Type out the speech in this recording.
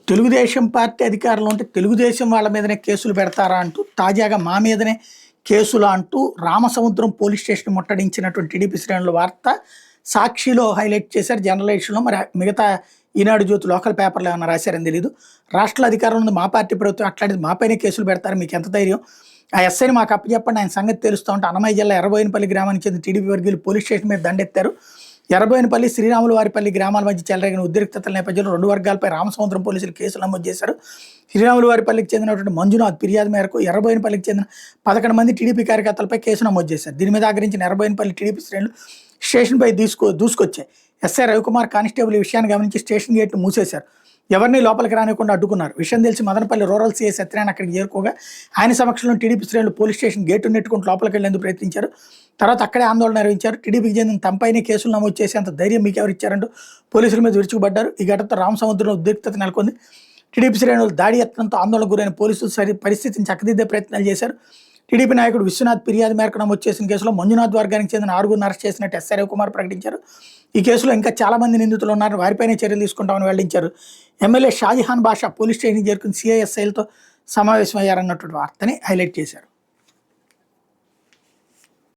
Telugu Desam party అధికారంలో ఉంటే తెలుగుదేశం వాళ్ళ మీదనే కేసులు పెడతారా అంటూ తాజాగా మా మీదనే కేసులు అంటూ రామసముద్రం పోలీస్ స్టేషన్ ముట్టడించినటువంటి టీడీపీ శ్రేణుల వార్త సాక్షిలో హైలైట్ చేశారు. జర్నలిస్టులు మరి మిగతా ఈనాడు జ్యోతి లోకల్ పేపర్లు ఏమైనా రాశారని తెలియదు. రాష్ట్ర అధికారంలో ఉంది మా పార్టీ ప్రభుత్వం, అట్లాంటిది మాపైనే కేసులు పెడతారు, మీకు ఎంత ధైర్యం, ఆ ఎస్ఐని మాకు అప్పచెప్పండి, ఆయన సంగతి తెలుస్తూ ఉంటే అన్నమయ్య జిల్లా ఎర్రబోయినపల్లి గ్రామానికి చెందిన టీడీపీ వర్గీయులు పోలీస్ స్టేషన్ మీద దండెత్తారు. ఎర్రబోయినపల్లి శ్రీరాములవారిపల్లి గ్రామాల మధ్య చెలరేగిన ఉద్రిక్తతల నేపథ్యంలో రెండు వర్గాలపై రామసముద్రం పోలీసులు కేసులు నమోదు చేశారు. శ్రీరాములవారిపల్లికి చెందినటువంటి మంజునాథ్ ఫిర్యాదు మేరకు ఎర్రబోయినపల్లికి చెందిన 11 మంది టీడీపీ కార్యకర్తలపై కేసు నమోదు చేశారు. దీని మీద ఆగ్రహించిన ఎర్రబోయినపల్లి టీడీపీ శ్రేణులు స్టేషన్పై దూసుకొచ్చాయి. ఎస్ఐ రవికుమార్ కానిస్టేబుల్ ఈ విషయాన్ని గమనించి స్టేషన్ గేట్ను మూసేశారు. ఎవరిని లోపలికి రానివ్వకుండా అడ్డుకున్నారు. విషయం తెలిసి మదనపల్లి రూరల్ సీఐ సత్యనారాయణ అక్కడికి చేరుకోగా ఆయన సమక్షంలో టీడీపీ శ్రేణులు పోలీస్ స్టేషన్ గేటు నెట్టుకుంటూ లోపలికి వెళ్లేందుకు ప్రయత్నించారు. తర్వాత అక్కడే ఆందోళన నిర్వహించారు. టీడీపీకి చెందిన తమపైనే కేసులు నమోదు చేసేంత ధైర్యం మీకు ఎవరు ఇచ్చారంటూ పోలీసుల మీద విరుచుకుపడ్డారు. ఈ ఘటనతో రామసముద్రంలో ఉద్రిక్తత నెలకొంది. టీడీపీ శ్రేణులు దాడి యత్నంతో ఆందోళన గురైన పోలీసులు పరిస్థితిని చక్కదిద్దే ప్రయత్నాలు చేశారు. టీడీపీ నాయకుడు విశ్వనాథ్ ఫిర్యాదు మేరకు నమోదు చేసిన కేసులో మంజునాథ్ వర్గానికి చెందిన 6గురిని అరెస్ట్ చేసినట్టు ఎస్ఐ రవికుమార్ ప్రకటించారు. ఈ కేసులో ఇంకా చాలా మంది నిందితులు ఉన్నారు, వారిపైనే చర్యలు తీసుకుంటామని వెల్లడించారు. ఎమ్మెల్యే షాజహాన్ బాషా పోలీస్ స్టేషన్కి చేరుకుని సిఐఎస్ఐలతో సమావేశమయ్యారన్నటువంటి వార్తని హైలైట్ చేశారు.